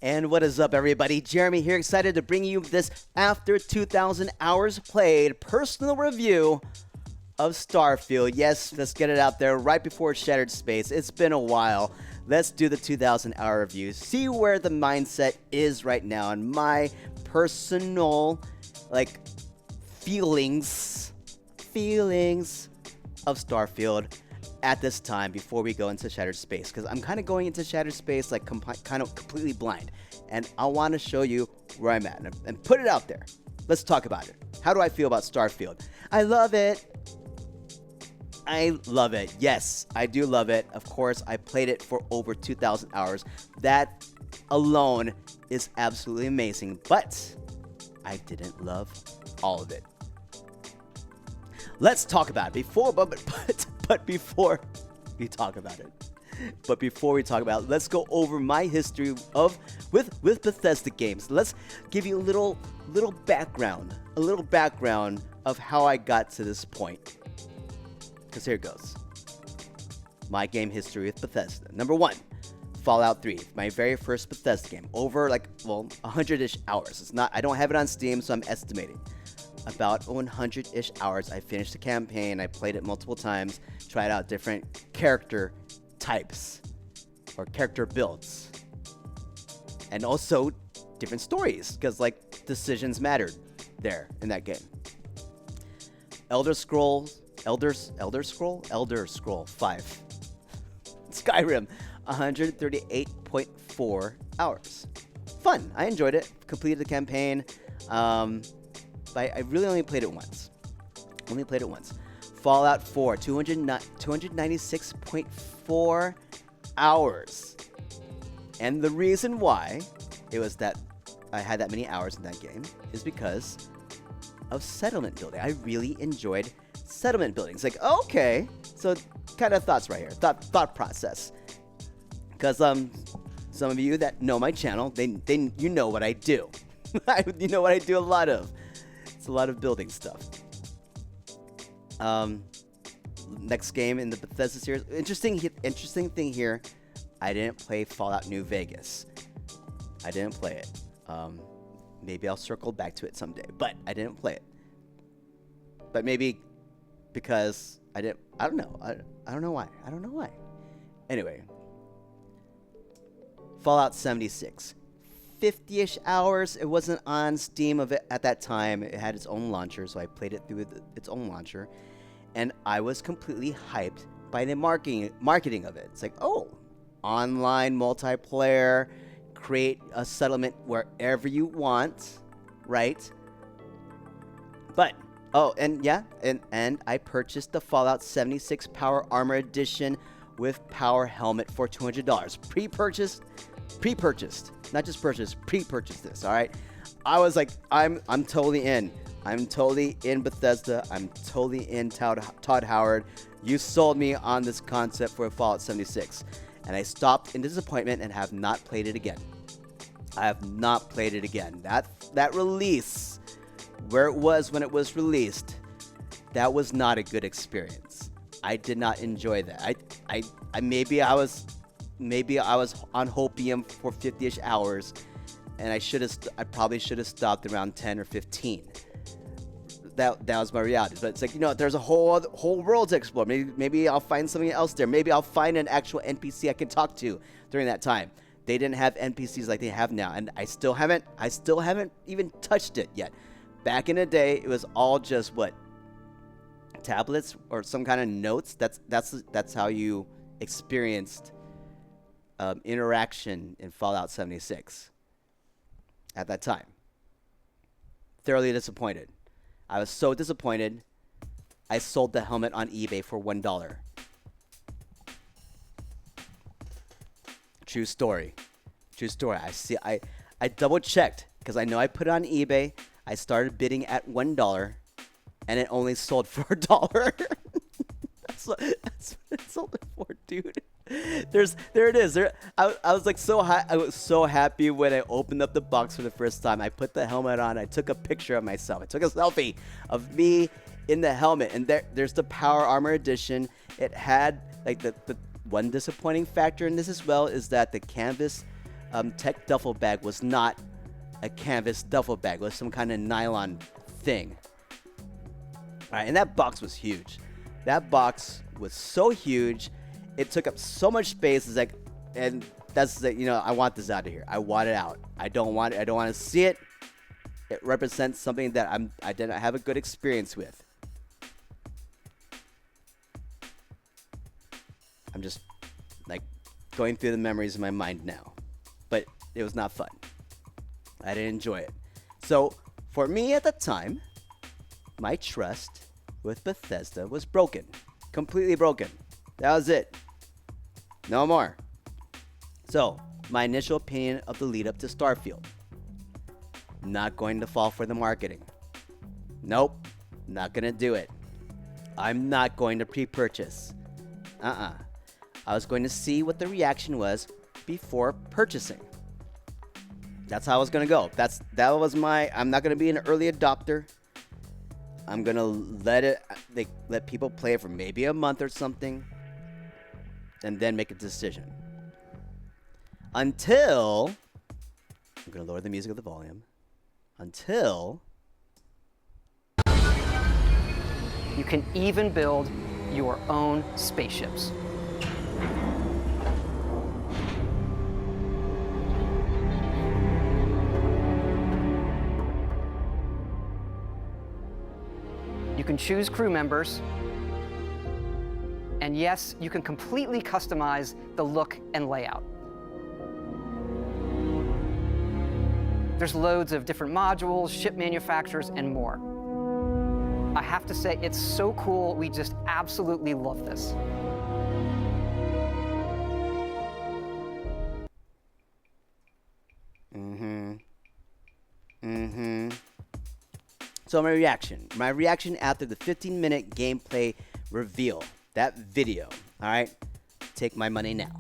And what is up, everybody? Jeremy here, excited to bring you this after 2,000 hours played personal review of Starfield. Yes, let's get it out there right before Shattered Space. It's been a while. Let's do the 2,000 hour review. See where the mindset is right now and my personal, feelings of Starfield at this time before we go into Shattered Space, because I'm kind of going into Shattered Space kind of completely blind, and I want to show you where I'm at and put it out there. Let's talk about it. How do I feel about Starfield? I love it. Yes, I do love it. Of course, I played it for over 2,000 hours. That alone is absolutely amazing, but I didn't love all of it. Let's talk about it. Before we talk about it, let's go over my history with Bethesda games. Let's give you a little background of how I got to this point. Because here it goes. My game history with Bethesda. Number 1, Fallout 3, my very first Bethesda game. Over 100-ish hours. It's not. I don't have it on Steam, so I'm estimating. About 100-ish hours. I finished the campaign. I played it multiple times. Tried out different character types or character builds, and also different stories, because decisions mattered there in that game. Elder Scroll 5. Skyrim, 138.4 hours. Fun. I enjoyed it. Completed the campaign. But I really only played it once. Fallout 4, 296.4 hours. And the reason why it was that I had that many hours in that game is because of settlement building. I really enjoyed settlement building. It's okay, so kind of thoughts right here, thought process. Because some of you that know my channel, they you know what I do. You know what I do a lot of. It's a lot of building stuff. Next game in the Bethesda series. Interesting thing here. I didn't play Fallout New Vegas. I didn't play it. Maybe I'll circle back to it someday, but I didn't play it. But maybe because I didn't. I don't know. I don't know why. Anyway, Fallout 76. 50-ish hours. It wasn't on Steam at that time. It had its own launcher, so I played it through its own launcher, and I was completely hyped by the marketing of it. It's online multiplayer, create a settlement wherever you want, right? But and I purchased the Fallout 76 Power Armor Edition with Power Helmet for $200. Pre-purchased, not just purchased, pre-purchased this, all right? I was I'm totally in. I'm totally in Bethesda. I'm totally in Todd Howard. You sold me on this concept for Fallout 76. And I stopped in disappointment and have not played it again. I have not played it again. That release, where it was when it was released, that was not a good experience. I did not enjoy that. Maybe I was on Hopium for 50-ish hours, and I probably should have stopped around 10 or 15. That was my reality. But it's there's a whole world to explore. Maybe I'll find something else there. Maybe I'll find an actual NPC I can talk to during that time. They didn't have NPCs like they have now, and I still haven't even touched it yet. Back in the day, it was all just tablets or some kind of notes. That's how you experienced interaction in Fallout 76 at that time. Thoroughly disappointed. I was so disappointed, I sold the helmet on eBay for $1. True story. I double checked because I know I put it on eBay. I started bidding at $1, and it only sold for $1. That's what it sold it for, dude. There it is. I was I was so happy when I opened up the box for the first time. I put the helmet on. I took a picture of myself. I took a selfie of me in the helmet, and there's the Power Armor Edition. It had the one disappointing factor in this as well is that the canvas tech duffel bag was not a canvas duffel bag. It was some kind of nylon thing. All right, and that box was huge. That box was so huge, it took up so much space. It's like, and that's the, I want this out of here. I want it out. I don't want it. I don't want to see it. It represents something that I didn't have a good experience with. I'm just like going through the memories in my mind now, but it was not fun. I didn't enjoy it. So for me at the time, my trust with Bethesda was broken, completely broken. That was it. No more. So my initial opinion of the lead up to Starfield. Not going to fall for the marketing. Nope, not going to do it. I'm not going to pre-purchase. I was going to see what the reaction was before purchasing. That's how I was going to go. That was I'm not going to be an early adopter. I'm going to let people play it for maybe a month or something and then make a decision. Until I'm going to lower the music of the volume. Until you can even build your own spaceships. You can choose crew members, and yes, you can completely customize the look and layout. There's loads of different modules, ship manufacturers, and more. I have to say, it's so cool. We just absolutely love this. So my reaction after the 15-minute gameplay reveal, that video, all right, take my money now.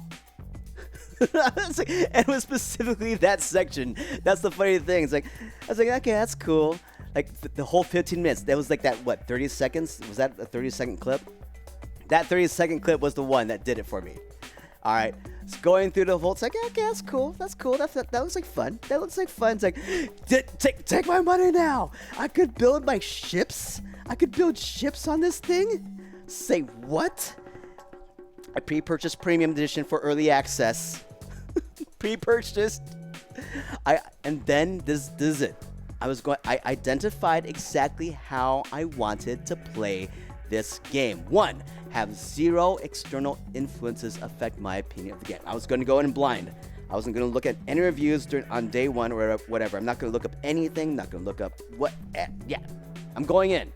And it was specifically that section. That's the funny thing. I was like, okay, that's cool. Like the whole 15 minutes, that was like that, 30 seconds? Was that a 30-second clip? That 30-second clip was the one that did it for me. All right, it's going through the whole, it's like, okay, that's cool. That looks like fun. It's like, take my money now. I could build my ships. I could build ships on this thing. Say what? I pre-purchased Premium Edition for early access. Pre-purchased. And then this is it. I identified exactly how I wanted to play this game. 1, have 0 external influences affect my opinion of the game. I was going to go in blind. I wasn't going to look at any reviews on day 1 or whatever. I'm not going to look up anything. Not going to look up what. Yeah, I'm going in.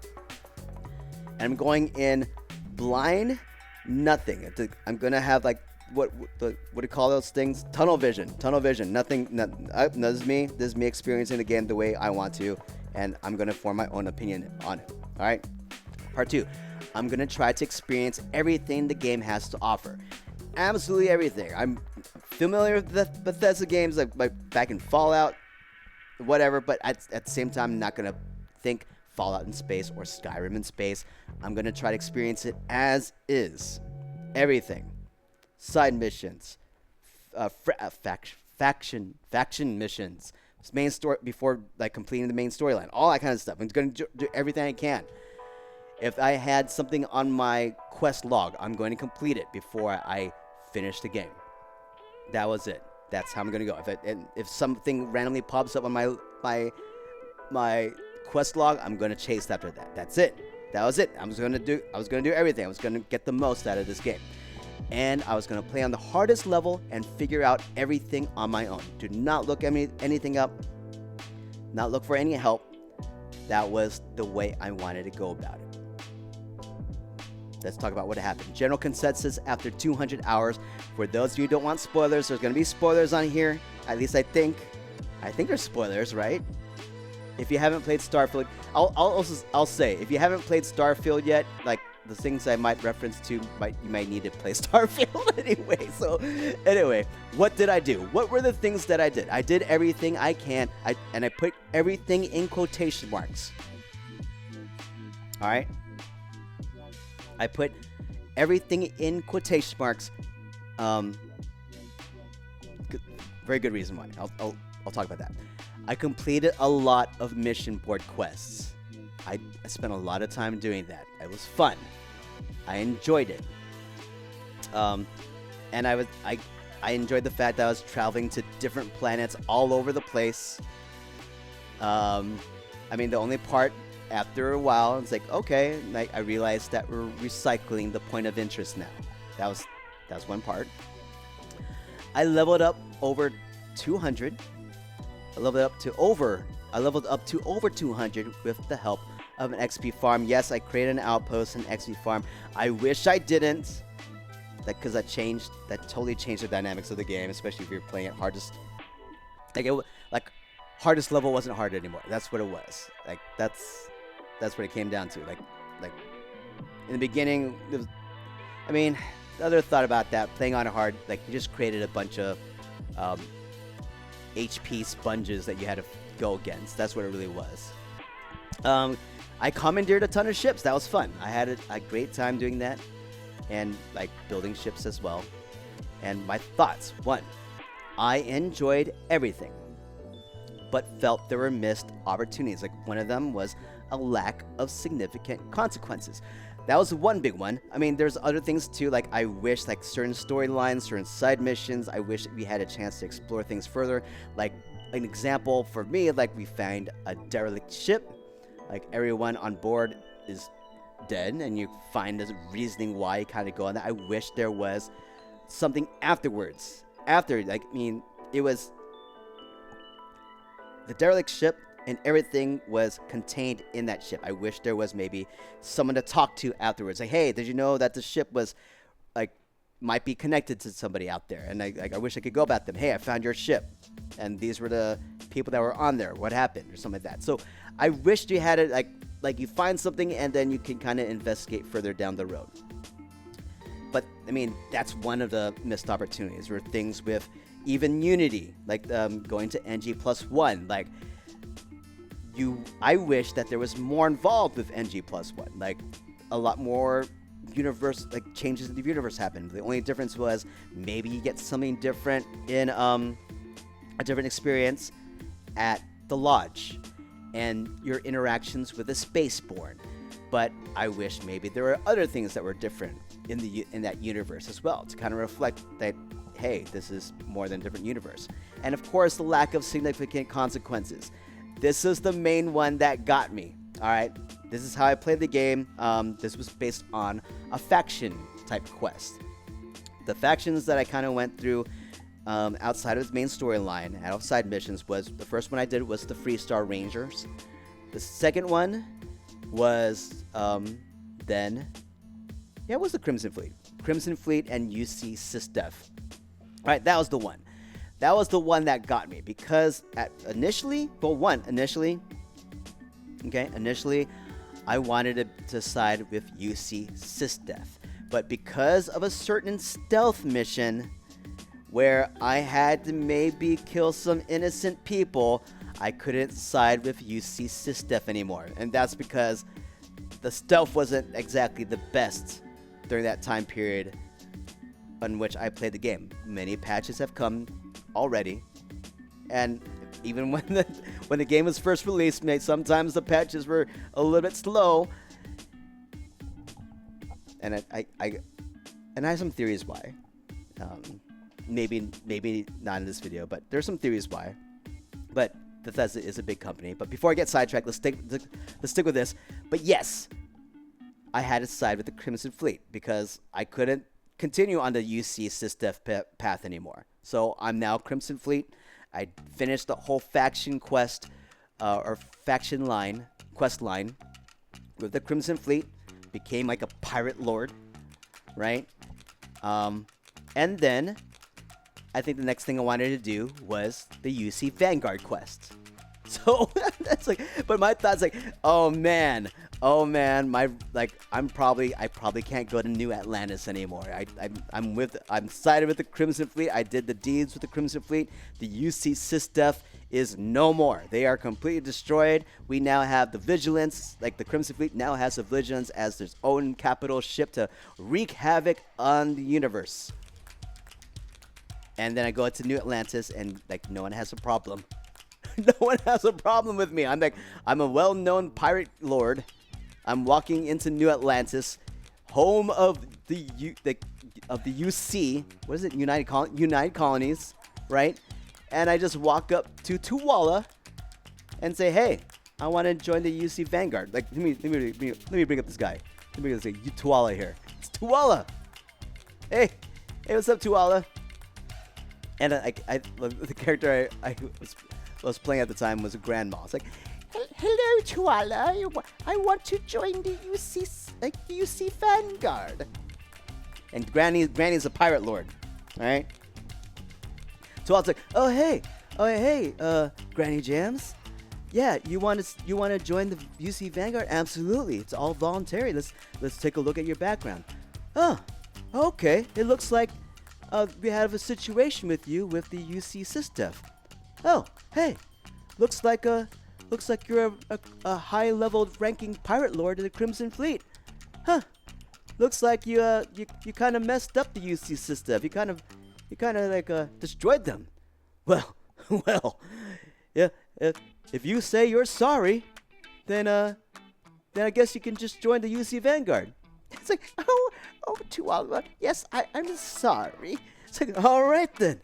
And I'm going in blind. Nothing. I'm going to have like what do you call those things? Tunnel vision. Nothing. This is me experiencing the game the way I want to, and I'm going to form my own opinion on it. All right. Part 2. I'm going to try to experience everything the game has to offer. Absolutely everything. I'm familiar with the Bethesda games like back in Fallout, whatever, but at the same time, I'm not going to think Fallout in space or Skyrim in space. I'm going to try to experience it as is. Everything. Side missions. Faction missions. Main story before like completing the main storyline. All that kind of stuff. I'm going to do everything I can. If I had something on my quest log, I'm going to complete it before I finish the game. That was it. That's how I'm going to go. If something randomly pops up on my quest log, I'm going to chase after that. That's it. That was it. I was going to do everything. I was going to get the most out of this game. And I was going to play on the hardest level and figure out everything on my own. Do not look anything up. Not look for any help. That was the way I wanted to go about it. Let's talk about what happened. General consensus after 200 hours. For those of you who don't want spoilers, there's going to be spoilers on here. At least I think. I think there's spoilers, right? If you haven't played Starfield, I'll say, if you haven't played Starfield yet, like the things I might reference to, you might need to play Starfield anyway. So anyway, what did I do? What were the things that I did? I did everything I can, and I put everything in quotation marks. All right? I put everything in quotation marks. Very good reason why. I'll talk about that. I completed a lot of mission board quests. I spent a lot of time doing that. It was fun. I enjoyed it. And I enjoyed the fact that I was traveling to different planets all over the place. I mean, the only part after a while, it's like, okay, like I realized that we're recycling the point of interest now. That was one part. I leveled up over 200. I leveled up to over 200 with the help of an XP farm. Yes, I created an outpost, an XP farm. I wish I didn't. Because that totally changed the dynamics of the game, especially if you're playing it hardest. Hardest level wasn't hard anymore. That's what it was. Like that's what it came down to. Like in the beginning, the other thought about that, playing on hard, like you just created a bunch of HP sponges that you had to go against. That's what it really was. I commandeered a ton of ships. That was fun. I had a great time doing that. And like building ships as well. And my thoughts: 1, I enjoyed everything, but felt there were missed opportunities. Like one of them was a lack of significant consequences. That was one big one. I mean, there's other things too. Like I wish like certain storylines, certain side missions, I wish we had a chance to explore things further. Like an example for me, like we found a derelict ship. Like everyone on board is dead, and you find the reasoning why you kind of go on that. I wish there was something afterwards. It was the derelict ship, and everything was contained in that ship. I wish there was maybe someone to talk to afterwards. Like, hey, did you know that the ship was might be connected to somebody out there? And I wish I could go about them. Hey, I found your ship, and these were the people that were on there. What happened, or something like that. So I wished you had it like you find something and then you can kind of investigate further down the road. But I mean, that's one of the missed opportunities, or things with even Unity, like going to NG+1. Like I wish that there was more involved with NG+1. Like a lot more universe, like changes in the universe happened. The only difference was maybe you get something different in a different experience at the lodge, and your interactions with the spaceborne. But I wish maybe there were other things that were different in that universe as well, to kind of reflect that, hey, this is more than a different universe. And of course, the lack of significant consequences. This is the main one that got me. All right, this is how I played the game. This was based on a faction type quest. The factions that I kind of went through outside of its main storyline, outside missions, was the first one I did was the Freestar Rangers. The second one was it was the Crimson Fleet. Crimson Fleet and UC SysDef. All right, that was the one. That was the one that got me, because initially, I wanted to side with UC SysDef. But because of a certain stealth mission where I had to maybe kill some innocent people, I couldn't side with UC SysDef anymore. And that's because the stealth wasn't exactly the best during that time period on which I played the game. Many patches have come already, and even when the game was first released, sometimes the patches were a little bit slow. And I have some theories why. Maybe not in this video, but there's some theories why. But Bethesda is a big company. But before I get sidetracked, let's stick with this. But yes, I had to side with the Crimson Fleet because I couldn't continue on the UC SysDef path anymore. So I'm now Crimson Fleet. I finished the whole faction quest quest line with the Crimson Fleet. Became like a pirate lord, right? And then I think the next thing I wanted to do was the UC Vanguard quest. So that's but my thoughts oh man, I probably can't go to New Atlantis anymore. I'm sided with the Crimson Fleet. I did the deeds with the Crimson Fleet. The UC SysDef is no more. They are completely destroyed. We now have the Vigilance. The Crimson Fleet now has the Vigilance as their own capital ship to wreak havoc on the universe. And then I go to New Atlantis, and like no one has a problem. No one has a problem with me. I'm like, I'm a well-known pirate lord. I'm walking into New Atlantis, home of the UC. What is it? United Colonies, right? And I just walk up to Tuwala and say, "Hey, I want to join the UC Vanguard." Like, let me bring up this guy. Let me bring up this guy. Tuwala here. It's Tuwala. Hey, what's up, Tuwala? And the character I was playing at the time was a grandma. It's like, "Hello, Tuwala. I want to join the UC Vanguard." And Granny's a pirate lord, all right? Tuwala's like, "Oh hey, Granny Jams. Yeah, you want to join the UC Vanguard? Absolutely. It's all voluntary. Let's take a look at your background." "Oh, okay. It looks like we have a situation with you with the UC Sysdef. Oh, hey, looks like you're a high-level ranking pirate lord of the Crimson Fleet. Huh? Looks like you kind of messed up the UC Sysdef. You kind of like destroyed them. Well, yeah. If you say you're sorry, then I guess you can just join the UC Vanguard." It's like, oh, Tuwala, yes, I'm sorry. It's like, all right then,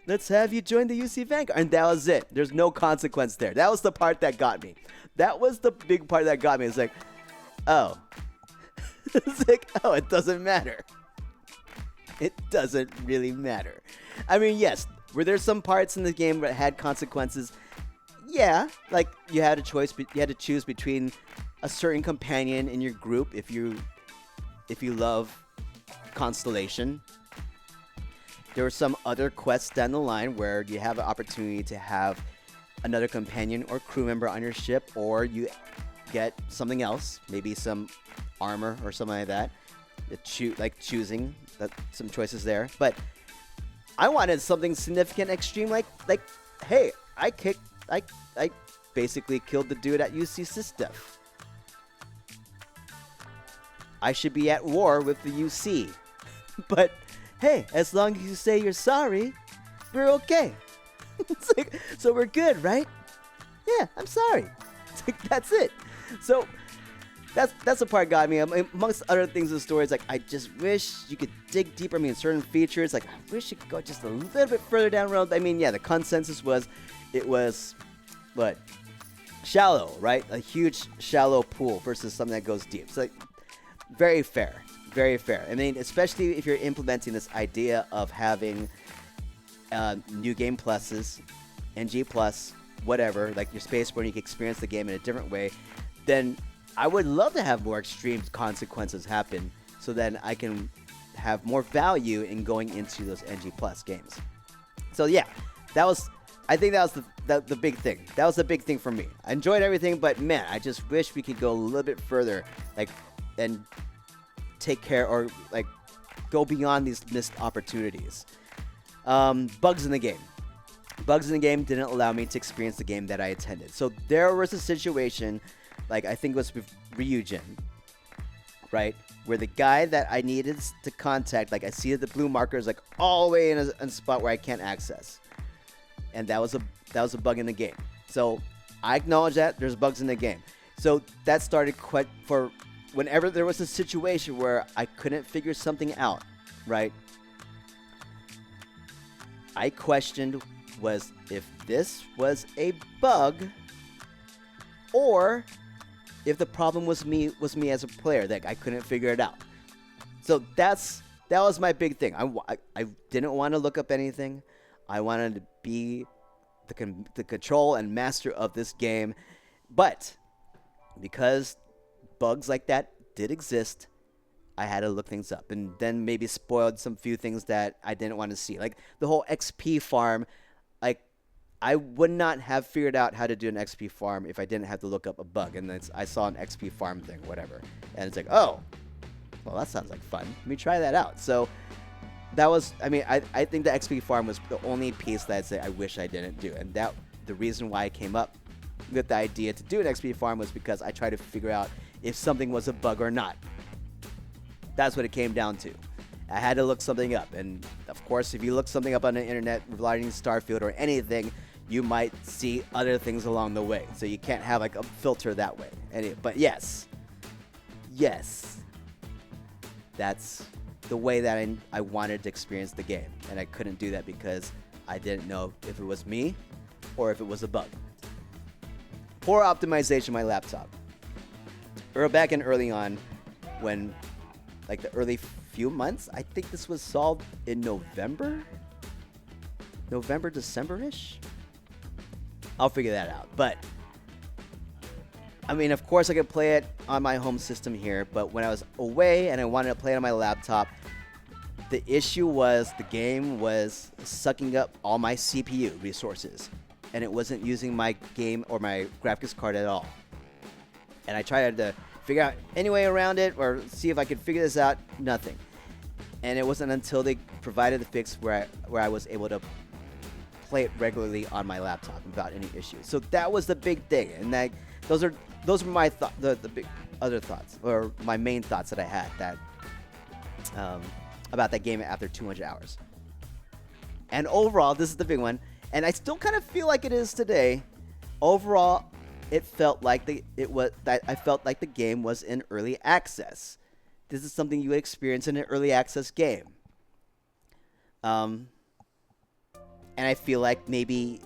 let's have you join the UC Vanguard. And that was it. There's no consequence there. That was the part that got me. That was the big part that got me. It's like, oh. It's like, oh, it doesn't matter. It doesn't really matter. I mean, yes, were there some parts in the game that had consequences? Yeah, like you had a choice, but you had to choose between a certain companion in your group if you love Constellation. There were some other quests down the line where you have an opportunity to have another companion or crew member on your ship, or you get something else, maybe some armor or something like that. Choosing some choices there. But I wanted something significant, extreme, like hey, I basically killed the dude at UC Sysdef. I should be at war with the UC. But hey, as long as you say you're sorry, we're okay. It's like, so we're good, right? Yeah, I'm sorry. It's like, that's it. So that's the part that got me. I mean, amongst other things in the story, it's like, I just wish you could dig deeper. I mean, certain features, like, I wish you could go just a little bit further down the road. I mean, yeah, the consensus was, it was, what? Shallow, right? A huge shallow pool versus something that goes deep. So, like, very fair. Very fair. I mean, especially if you're implementing this idea of having new game pluses, NG plus, whatever, like your space where you can experience the game in a different way, then I would love to have more extreme consequences happen so that I can have more value in going into those NG plus games. So yeah, I think that was the big thing. That was the big thing for me. I enjoyed everything, but man, I just wish we could go a little bit further, like, and take care, or like go beyond these missed opportunities. Bugs in the game. Bugs in the game didn't allow me to experience the game that I attended. So there was a situation, like I think it was with Ryujin, right? Where the guy that I needed to contact, like I see that the blue marker is like all the way in a spot where I can't access. And that was a bug in the game. So I acknowledge that there's bugs in the game. So that started quite for whenever there was a situation where I couldn't figure something out, right? I questioned was if this was a bug or if the problem was me as a player, that I couldn't figure it out. So that was my big thing. I didn't want to look up anything. I wanted to be the control and master of this game. But because bugs like that did exist, I had to look things up, and then maybe spoiled some few things that I didn't want to see. Like the whole XP farm, like I would not have figured out how to do an XP farm if I didn't have to look up a bug. And then I saw an XP farm thing, whatever. And it's like, oh, well, that sounds like fun. Let me try that out. So that was, I mean, I think the XP farm was the only piece that I'd say I wish I didn't do. And that the reason why I came up with the idea to do an XP farm was because I tried to figure out if something was a bug or not. That's what it came down to. I had to look something up. And of course, if you look something up on the internet regarding Starfield or anything, you might see other things along the way. So you can't have like a filter that way. But yes, that's the way that I wanted to experience the game. And I couldn't do that because I didn't know if it was me or if it was a bug. Poor optimization of my laptop. Back in early on, when like the early few months, I think this was solved in November, December-ish. I'll figure that out. But I mean, of course I could play it on my home system here, but when I was away and I wanted to play it on my laptop, the issue was the game was sucking up all my CPU resources, and it wasn't using my game or my graphics card at all. And I tried to figure out any way around it or see if I could figure this out. Nothing. And it wasn't until they provided the fix where I was able to play it regularly on my laptop without any issues. So that was the big thing, and those were my the big other thoughts, or my main thoughts that I had about that game after 200 hours. And overall, this is the big one, and I still kind of feel like it is today. Overall, it felt like I felt like the game was in early access. This is something you would experience in an early access game. And I feel like maybe,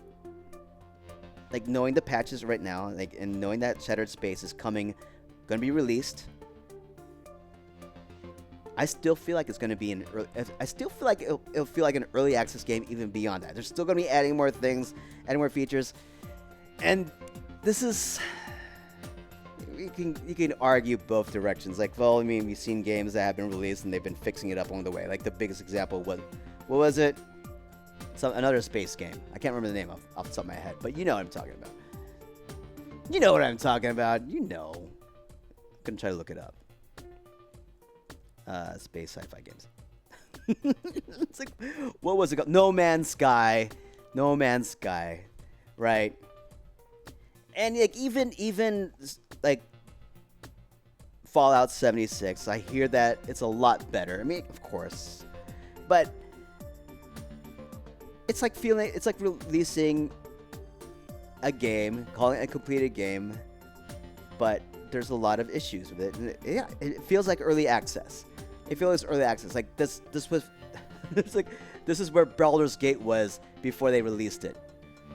like, knowing the patches right now, like, and knowing that Shattered Space is going to be released, I still feel like it's going to be I still feel like it'll feel like an early access game even beyond that. They're still going to be adding more things, adding more features, and this is, you can argue both directions. Like, well, I mean, we've seen games that have been released and they've been fixing it up along the way. Like, the biggest example was, what was it? Another space game. I can't remember the name off the top of my head, but you know what I'm talking about. You know what I'm talking about. You know. I'm going to try to look it up. Space sci-fi games. It's like, what was it called? No Man's Sky. No Man's Sky. Right. And like even like Fallout 76, I hear that it's a lot better. I mean, of course. But it's like releasing a game, calling it a completed game, but there's a lot of issues with it. And it feels like early access. It feels like early access. Like this was it's like this is where Baldur's Gate was before they released it,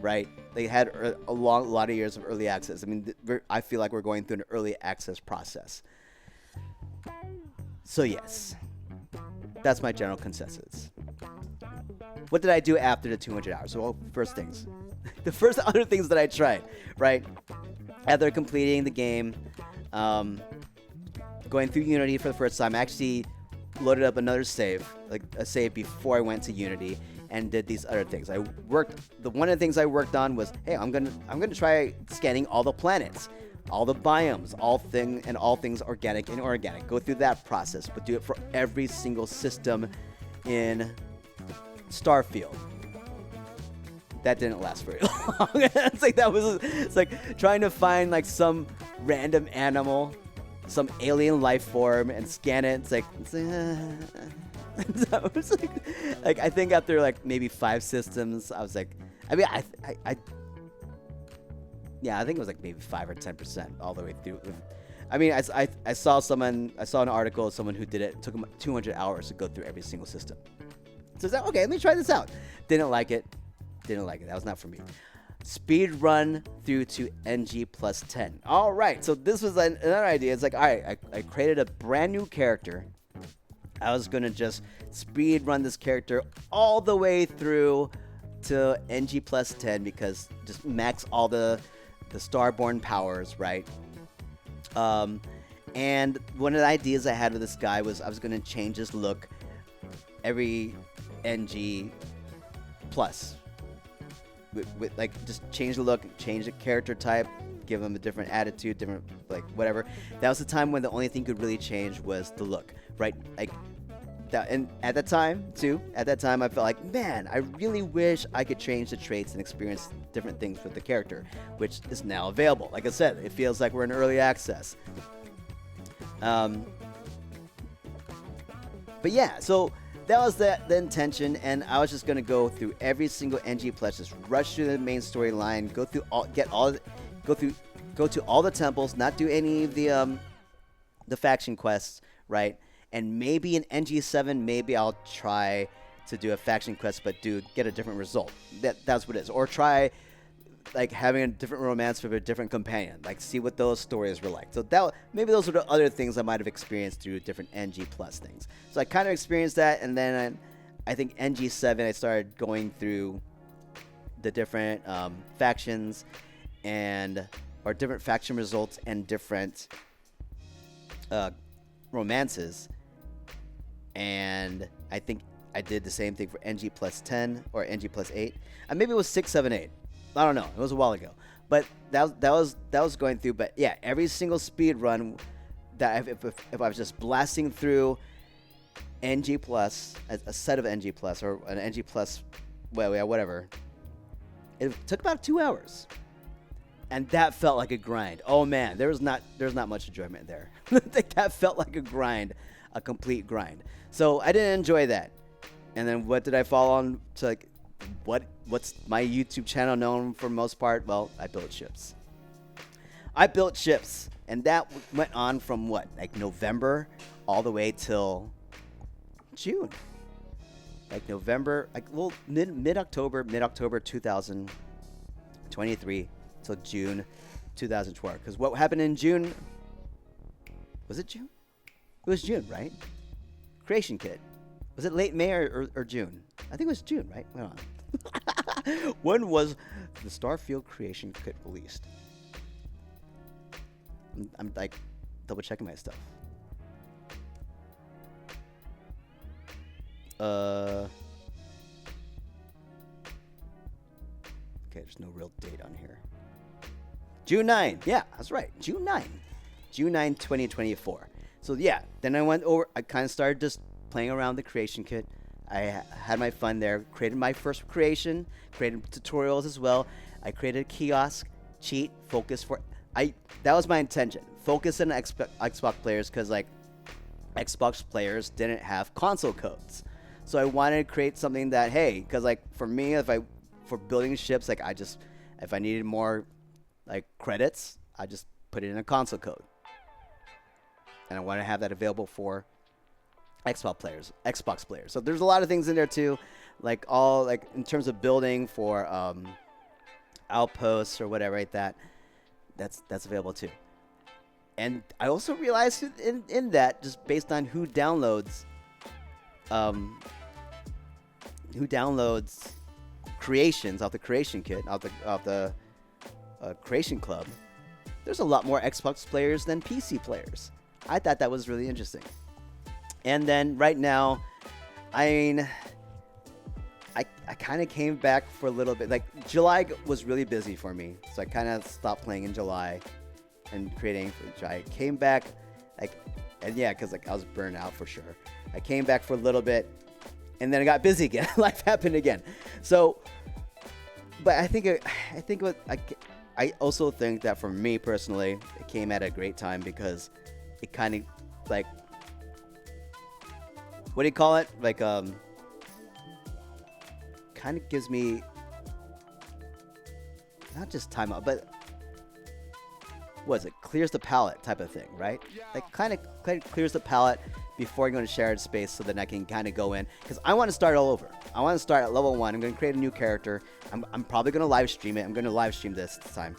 right? They had a lot of years of early access. I mean, I feel like we're going through an early access process. So yes, that's my general consensus. What did I do after the 200 hours? Well, first things. The first other things that I tried, right? After completing the game, going through Unity for the first time, I actually loaded up another save, like a save before I went to Unity, and did these other things. One of the things I worked on was, hey, I'm gonna try scanning all the planets, all the biomes, all things organic and inorganic. Go through that process, but do it for every single system in Starfield. That didn't last very long. It's like trying to find like some random animal, some alien life form, and scan it. It's like so it's like I think after like maybe 5 systems, I was like, I mean, I think it was like maybe 5 or 10% all the way through. I mean, I saw an article of someone who did it. It took them 200 hours to go through every single system. So I was like, okay, let me try this out. Didn't like it. That was not for me. Speed run through to NG plus 10. All right, so this was another idea. It's like, all right, I created a brand new character. I was going to just speed run this character all the way through to NG plus 10 because just max all the Starborn powers, right? And one of the ideas I had with this guy was I was going to change his look every NG plus. With like just change the look, change the character type, give him a different attitude, different like whatever. That was the time when the only thing could really change was the look, right? Like that, and at that time I felt like, man, I really wish I could change the traits and experience different things with the character, which is now available. Like I said, it feels like we're in early access. But yeah, so that was the intention, and I was just gonna go through every single NG plus, just rush through the main storyline, go through all, go through, go to all the temples, not do any of the faction quests, right? And maybe in NG7, maybe I'll try to do a faction quest, but get a different result. That's what it is. Or try like having a different romance with a different companion, like see what those stories were like. So that maybe those are the other things I might have experienced through different NG plus things. So I kind of experienced that, and then I think NG7 I started going through the different factions or different faction results and different romances, and I think I did the same thing for NG plus 10 or NG plus 8, and maybe it was 6, 7, 8. I don't know. It was a while ago, but that was going through. But yeah, every single speed run that if I was just blasting through NG plus, a set of NG plus or an NG plus, well, yeah, whatever, it took about 2 hours, and that felt like a grind. Oh man, there's not much enjoyment there. That felt like a grind, a complete grind. So I didn't enjoy that. And then what did I fall on to, like, what's my YouTube channel known for most part? Well, I built ships. And that went on from like November all the way till June. Like November, like mid-October 2023 till June 2012. Because what happened in June? Was it June? It was June, right? Creation Kit. Was it late May or June? I think it was June, right? Hold on. When was the Starfield Creation Kit released? I'm like double checking my stuff. Okay, there's no real date on here. June 9. Yeah, that's right. June 9. June 9, 2024. So yeah, then I kind of started just playing around the creation kit. I had my fun there, created my first creation, created tutorials as well. I created a kiosk, cheat, focus that was my intention. Focus on Xbox players, because like Xbox players didn't have console codes. So I wanted to create something that, hey, because like for me, for building ships, like if I needed more like credits, I just put it in a console code. And I want to have that available for Xbox players. So there's a lot of things in there too, like in terms of building for outposts or whatever like that. That's available too. And I also realized in that, just based on who downloads creations off the creation kit, off the creation club, there's a lot more Xbox players than PC players. I thought that was really interesting. And then right now, I mean, I kind of came back for a little bit. Like July was really busy for me, so I kind of stopped playing in July and creating for July. I came back, because like I was burned out for sure. I came back for a little bit, and then I got busy again. Life happened again. So, but I also think that for me personally, it came at a great time, because it kind of like, what do you call it? Like, kind of gives me not just time out, but what is it? Clears the palette type of thing, right? Like, kind of clears the palette before I go into shared space, so then I can kind of go in, because I want to start all over. I want to start at level 1. I'm going to create a new character. I'm probably going to live stream it. I'm going to live stream this time.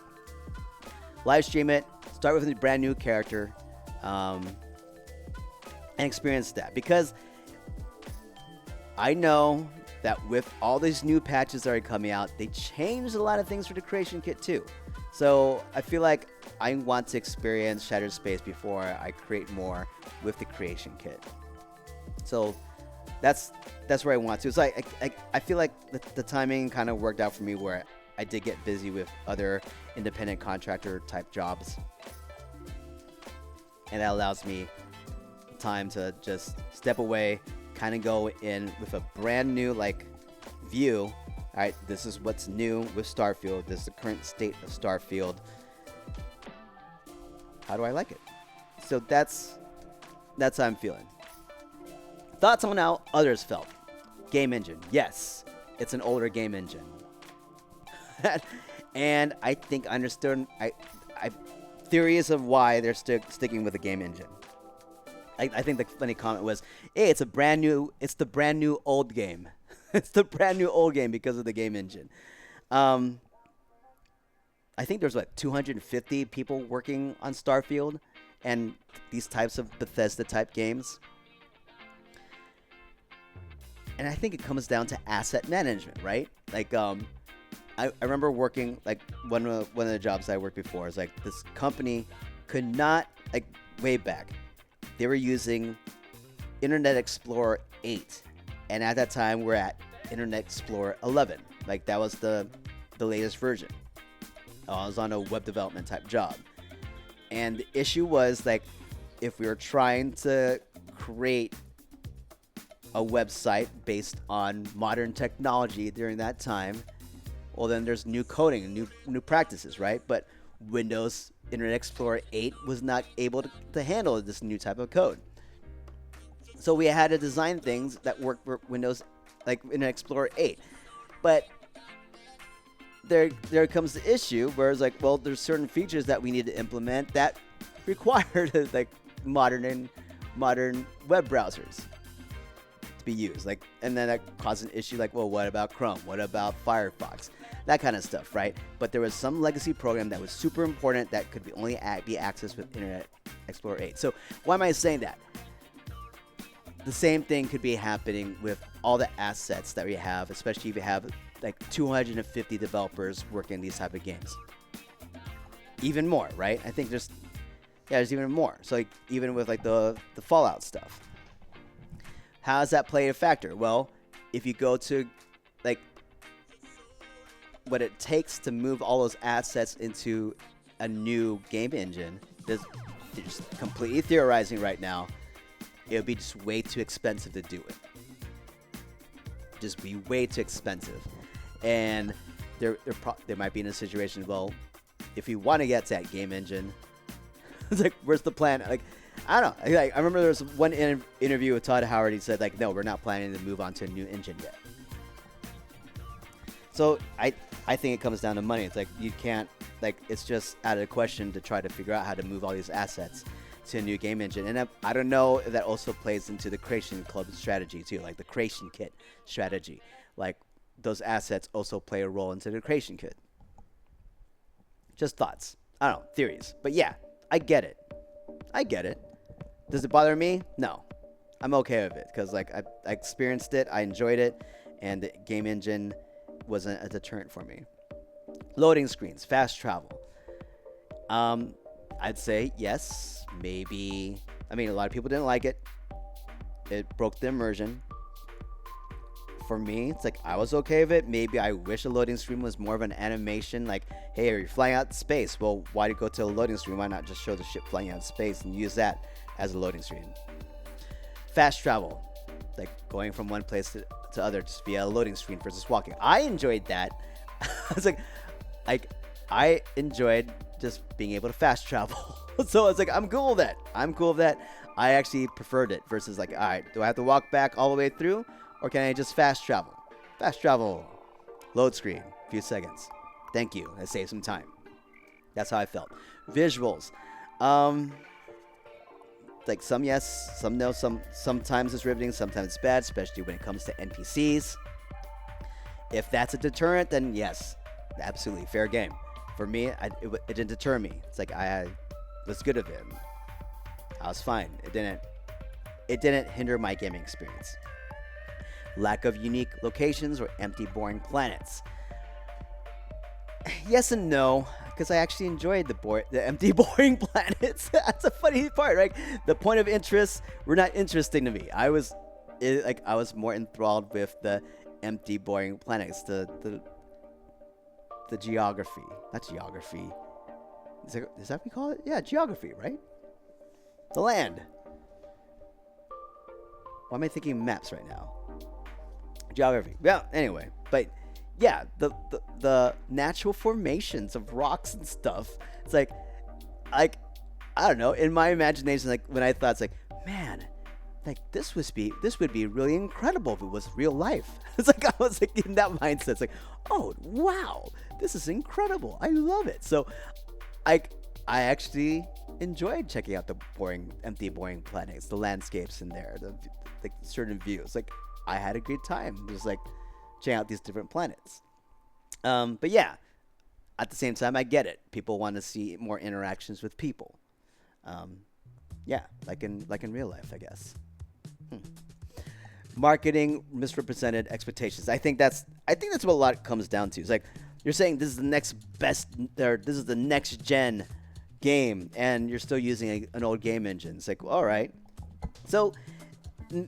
Live stream it. Start with a brand new character, and experience that, because I know that with all these new patches that are coming out, they changed a lot of things for the creation kit too. So I feel like I want to experience Shattered Space before I create more with the creation kit. So that's where I want to. It's like I feel like the timing kind of worked out for me, where I did get busy with other independent contractor type jobs, and that allows me time to just step away, kind of go in with a brand new view. All right, this is what's new with Starfield. This is the current state of Starfield. How do I like it? So that's how I'm feeling. Thoughts on how others felt. Game engine. Yes, it's an older game engine. And I think I understood theories of why they're sticking with the game engine. I think the funny comment was, "Hey, it's the brand new old game. It's the brand new old game because of the game engine." I think there's 250 people working on Starfield and these types of Bethesda type games. And I think it comes down to asset management, right? Like, I remember working, like, one of the jobs I worked before is like this company could not, like, way back, they were using Internet Explorer 8. And at that time, we're at Internet Explorer 11. Like, that was the latest version. I was on a web development type job. And the issue was, like, if we were trying to create a website based on modern technology during that time, well, then there's new coding and new practices, right? But Windows Internet Explorer 8 was not able to handle this new type of code. So we had to design things that worked for Windows, like Internet Explorer 8. But there comes the issue where it's like, well, there's certain features that we need to implement that required like modern web browsers to be used. Like, and then that caused an issue like, well, what about Chrome? What about Firefox? That kind of stuff, right? But there was some legacy program that was super important that could only be accessed with Internet Explorer 8. So why am I saying that? The same thing could be happening with all the assets that we have, especially if you have like 250 developers working these type of games. Even more, right? I think there's even more. So like, even with like the Fallout stuff, how does that play a factor? Well, if you go to like what it takes to move all those assets into a new game engine, they're just completely theorizing right now. It would be just way too expensive to do it. Just be way too expensive. And they might be in a situation, well, if you want to get to that game engine, it's like, where's the plan? Like, I don't know. Like, I remember there was one interview with Todd Howard. He said, like, no, we're not planning to move on to a new engine yet. So I think it comes down to money. It's like, you can't, like, it's just out of the question to try to figure out how to move all these assets to a new game engine. And I don't know if that also plays into the Creation Club strategy too, like the Creation Kit strategy. Like, those assets also play a role into the Creation Kit. Just thoughts. I don't know, theories. But yeah, I get it. Does it bother me? No. I'm okay with it because like I experienced it, I enjoyed it, and the game engine wasn't a deterrent for me. Loading screens, fast travel. I'd say yes, maybe. I mean, a lot of people didn't like it. It broke the immersion. For me, it's like I was okay with it. Maybe I wish a loading screen was more of an animation. Like, hey, are you flying out in space? Well, why do you go to a loading screen? Why not just show the ship flying out in space and use that as a loading screen? Fast travel, like going from one place to other just via a loading screen versus walking. I enjoyed that. I was like I enjoyed just being able to fast travel. So I was like, I'm cool with that. I actually preferred it versus like, all right, do I have to walk back all the way through? Or can I just fast travel? Fast travel. Load screen. A few seconds. Thank you. That saves some time. That's how I felt. Visuals. Like some yes, some no. Sometimes it's riveting, sometimes it's bad, especially when it comes to NPCs. If that's a deterrent, then yes, absolutely fair game. For me, it didn't deter me. It's like I was good with it. I was fine. It didn't hinder my gaming experience. Lack of unique locations or empty, boring planets. Yes and no, because I actually enjoyed the empty, boring planets. That's a funny part, right? The point of interest were not interesting to me. I was more enthralled with the empty, boring planets. The geography, not geography. Is that what we call it? Yeah, geography, right? The land. Why am I thinking maps right now? Geography. Well, anyway, but yeah, the natural formations of rocks and stuff. It's like I don't know. In my imagination, like when I thought, it's like, man, like this would be really incredible if it was real life. It's like I was like in that mindset. It's like, oh wow, this is incredible. I love it. So I actually enjoyed checking out the empty, boring planets, the landscapes in there, the certain views. Like I had a good time just like checking out these different planets. But yeah, at the same time, I get it. People want to see more interactions with people. Yeah, like in real life, I guess. Marketing misrepresented expectations. I think that's what a lot comes down to. It's like you're saying this is the next best, or this is the next gen game, and you're still using an old game engine. It's like, all right. So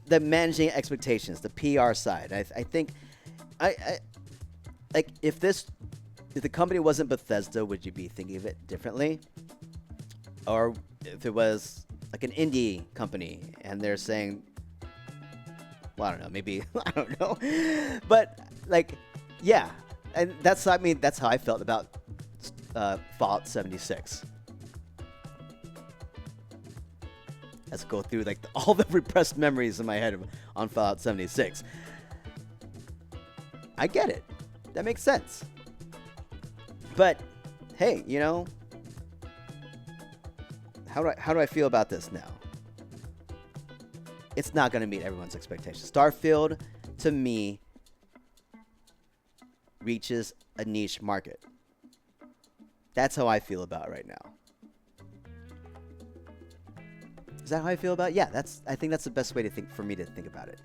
the managing expectations, the PR side. I think I like if the company wasn't Bethesda, would you be thinking of it differently? Or if it was like an indie company and they're saying, well, I don't know, maybe I don't know, but like, yeah, and that's how I felt about Fallout 76. Let's go through like all the repressed memories in my head on Fallout 76. I get it. That makes sense. But hey, you know, how do I feel about this now? It's not going to meet everyone's expectations. Starfield, to me, reaches a niche market. That's how I feel about it right now. Is that how I feel about it? Yeah, I think that's the best way for me to think about it.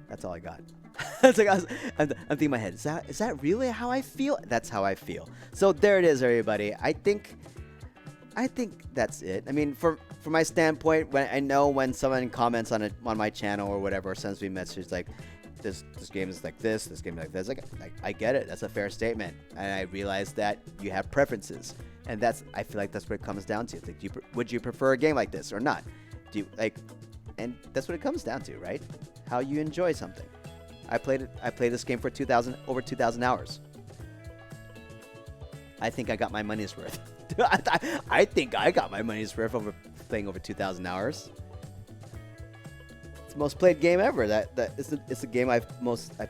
That's all I got. It's like I'm thinking in my head. Is that really how I feel? That's how I feel. So there it is, everybody. I think that's it. I mean, from my standpoint, when someone comments on my channel or whatever, or sends me a message like, this game is like this game is like this. Like I get it. That's a fair statement, and I realize that you have preferences, and I feel like that's what it comes down to. Like, would you prefer a game like this or not? And that's what it comes down to, right? How you enjoy something. I played this game for over 2,000 hours. I think I got my money's worth. I think I got my money's worth over playing over 2,000 hours. It's the most played game ever. It's the game I've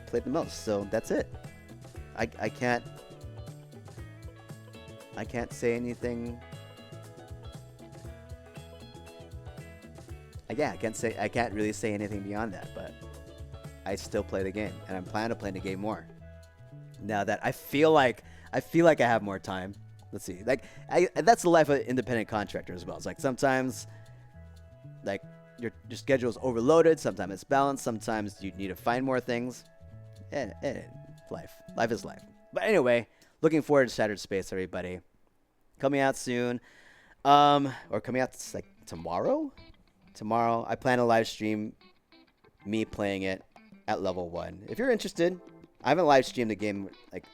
played the most. So that's it. I can't say anything. Yeah, I can't really say anything beyond that, but I still play the game, and I'm planning to play the game more. Now that I feel like I have more time. Let's see. Like that's the life of an independent contractor as well. It's like sometimes like your schedule is overloaded, sometimes it's balanced, sometimes you need to find more things. And life is life. But anyway, looking forward to Shattered Space, everybody. Coming out soon. Or coming out like tomorrow? Tomorrow, I plan to live stream me playing it at level 1. If you're interested, I haven't live streamed the game like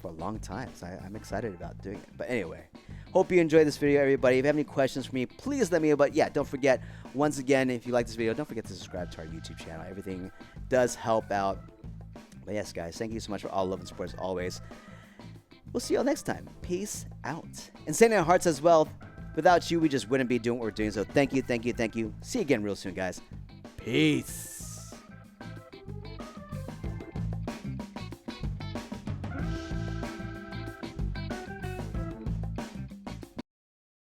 for a long time, so I'm excited about doing it. But anyway, hope you enjoyed this video, everybody. If you have any questions for me, please let me know. But yeah, don't forget, once again, if you like this video, don't forget to subscribe to our YouTube channel. Everything does help out. But yes, guys, thank you so much for all love and support as always. We'll see you all next time. Peace out. And stay in our hearts as well. Without you, we just wouldn't be doing what we're doing. So thank you. See you again real soon, guys. Peace.